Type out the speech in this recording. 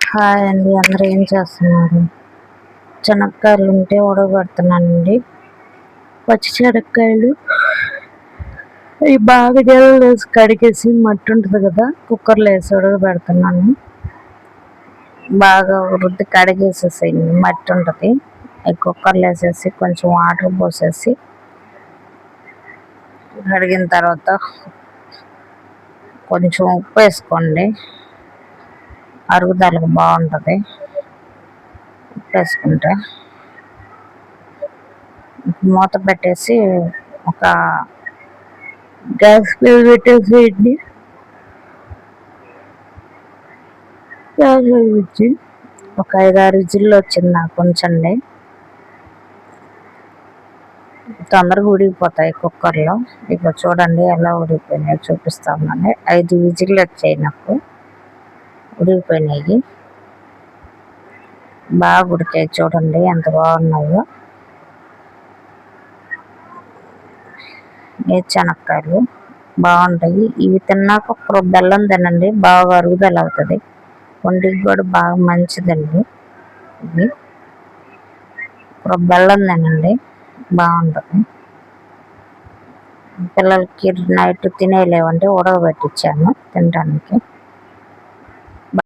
Hi అండి, అందరూ ఏం చేస్తున్నారు? శనక్కాయలు ఉంటే ఉడకబెడుతున్నానండి. పచ్చి శనక్కాయలు అవి బాగా నీళ్ళు వేసి కడిగేసి మట్టి ఉంటుంది కదా, కుక్కర్లో వేసి ఉడకబెడుతున్నాను. బాగా రుద్ది కడిగేసేసేయండి, మట్టి ఉంటుంది. అవి కుక్కర్లో వేసేసి కొంచెం వాటర్ పోసేసి కడిగిన తర్వాత కొంచెం ఉప్పు వేసుకోండి, అరుగుదలకు బాగుంటుంది ఉప్పు వేసుకుంటే. మూత పెట్టేసి ఒక గ్యాస్ మీద పెట్టేసేయండి. గ్యాస్ వచ్చి ఒక 5-6 విజిల్లు వచ్చింది నాకు ఉంచండి, తొందరగా ఉడికిపోతాయి కుక్కర్లో. ఇక చూడండి ఎలా ఉడికిపోయినాయో చూపిస్తామండి. 5 విజిల్లు వచ్చాయి నాకు, ఉడికిపోయినాయి, బాగా ఉడికాయి. చూడండి ఎంత బాగున్నాయో. శనక్కాయలు బాగుంటాయి. ఇవి తిన్నాక ఒక బెల్లం తినండి, బాగా అరుగుదల అవుతుంది, ఒంటికి కూడా బాగా మంచిదండి. ఇది ఒక బెల్లం తినండి, బాగుంటుంది. పిల్లలకి నైట్ తినేలేవంటే ఉడకబెట్టించాను తినడానికి.